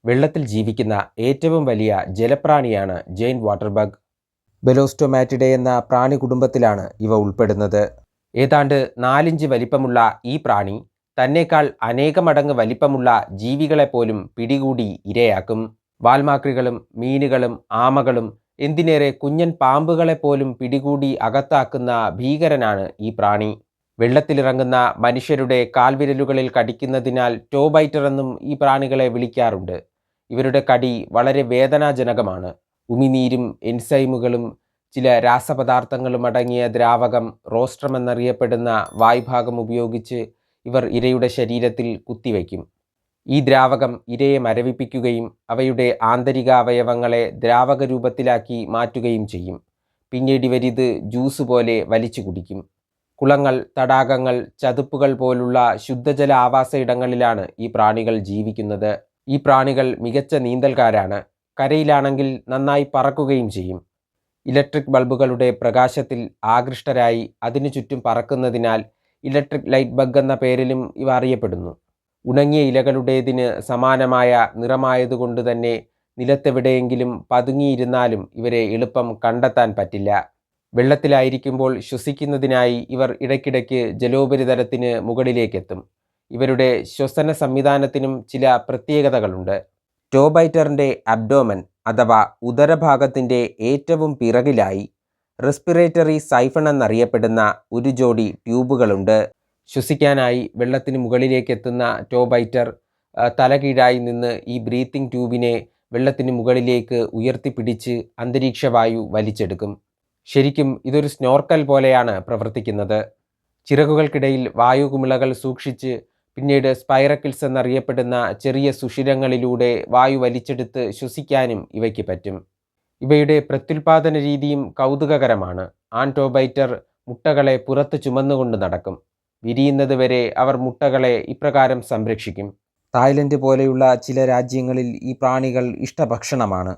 വെള്ളത്തിൽ ജീവിക്കുന്ന ഏറ്റവും വലിയ ജലപ്രാണിയാണ് ജെയിന്റ് വാട്ടർ ബഗ്. ബെലോസ്റ്റോമാറ്റിഡെ എന്ന പ്രാണി കുടുംബത്തിലാണ് ഇവ ഉൾപ്പെടുന്നത്. ഏതാണ്ട് 4 ഇഞ്ച് വലിപ്പമുള്ള ഈ പ്രാണി തന്നേക്കാൾ അനേകമടങ്ങ് വലിപ്പമുള്ള ജീവികളെപ്പോലും പിടികൂടി ഇരയാക്കും. വാൽമാക്രികളും മീനുകളും ആമകളും എന്തിനേറെ കുഞ്ഞൻ പാമ്പുകളെപ്പോലും പിടികൂടി അകത്താക്കുന്ന ഭീകരനാണ് ഈ പ്രാണി. വെള്ളത്തിലിറങ്ങുന്ന മനുഷ്യരുടെ കാൽവിരലുകളിൽ കടിക്കുന്നതിനാൽ ടോ ബൈറ്റർ എന്നും ഈ പ്രാണികളെ വിളിക്കാറുണ്ട്. ഇവരുടെ കടി വളരെ വേദനാജനകമാണ്. ഉമിനീരും എൻസൈമുകളും ചില രാസപദാർത്ഥങ്ങളും അടങ്ങിയ ദ്രാവകം റോസ്ട്രം എന്നറിയപ്പെടുന്ന വായ്ഭാഗം ഉപയോഗിച്ച് ഇവർ ഇരയുടെ ശരീരത്തിൽ കുത്തിവയ്ക്കും. ഈ ദ്രാവകം ഇരയെ മരവിപ്പിക്കുകയും അവയുടെ ആന്തരിക അവയവങ്ങളെ ദ്രാവക രൂപത്തിലാക്കി മാറ്റുകയും ചെയ്യും. പിന്നീട് ഇവരിത് ജ്യൂസ് പോലെ വലിച്ചു കുടിക്കും. കുളങ്ങൾ, തടാകങ്ങൾ, ചതുപ്പുകൾ പോലുള്ള ശുദ്ധജല ആവാസ ഇടങ്ങളിലാണ് ഈ പ്രാണികൾ ജീവിക്കുന്നത്. ഈ പ്രാണികൾ മികച്ച നീന്തൽക്കാരാണ്. കരയിലാണെങ്കിൽ നന്നായി പറക്കുകയും ചെയ്യും. ഇലക്ട്രിക് ബൾബുകളുടെ പ്രകാശത്തിൽ ആകൃഷ്ടരായി അതിനു ചുറ്റും പറക്കുന്നതിനാൽ ഇലക്ട്രിക് ലൈറ്റ് ബഗ് എന്ന പേരിലും ഇവ അറിയപ്പെടുന്നു. ഉണങ്ങിയ ഇലകളുടേതിന് സമാനമായ നിറമായതുകൊണ്ട് തന്നെ നിലത്തെവിടെയെങ്കിലും പതുങ്ങിയിരുന്നാലും ഇവരെ എളുപ്പം കണ്ടെത്താൻ പറ്റില്ല. വെള്ളത്തിലായിരിക്കുമ്പോൾ ശ്വസിക്കുന്നതിനായി ഇവർ ഇടയ്ക്കിടയ്ക്ക് ജലോപരിതലത്തിന് മുകളിലേക്കെത്തും. ഇവരുടെ ശ്വസന സംവിധാനത്തിനും ചില പ്രത്യേകതകളുണ്ട്. ടോ ബൈറ്ററിൻ്റെ അബ്ഡോമൻ അഥവാ ഉദരഭാഗത്തിൻ്റെ ഏറ്റവും പിറകിലായി റെസ്പിറേറ്ററി സൈഫൺ എന്നറിയപ്പെടുന്ന ഒരു ജോഡി ട്യൂബുകളുണ്ട്. ശ്വസിക്കാനായി വെള്ളത്തിന് മുകളിലേക്കെത്തുന്ന ടോ ബൈറ്റർ തലകീഴായി നിന്ന് ഈ ബ്രീത്തിങ് ട്യൂബിനെ വെള്ളത്തിന് മുകളിലേക്ക് ഉയർത്തിപ്പിടിച്ച് അന്തരീക്ഷവായു വലിച്ചെടുക്കും. ശരിക്കും ഇതൊരു സ്നോർക്കൽ പോലെയാണ് പ്രവർത്തിക്കുന്നത്. ചിറകുകൾക്കിടയിൽ വായുകുമിളകൾ സൂക്ഷിച്ച് പിന്നീട് സ്പൈറക്കിൾസ് എന്നറിയപ്പെടുന്ന ചെറിയ സുഷിരങ്ങളിലൂടെ വായു വലിച്ചെടുത്ത് ശ്വസിക്കാനും ഇവയ്ക്ക് പറ്റും. ഇവയുടെ പ്രത്യുൽപാദന രീതിയും കൗതുകകരമാണ്. ആൺ ടോ ബൈറ്റർ മുട്ടകളെ പുറത്ത് ചുമന്നുകൊണ്ട് നടക്കും. വിരിയുന്നത് വരെ അവർ മുട്ടകളെ ഇപ്രകാരം സംരക്ഷിക്കും. തായ്ലൻഡ് പോലെയുള്ള ചില രാജ്യങ്ങളിൽ ഈ പ്രാണികൾ ഇഷ്ടഭക്ഷണമാണ്.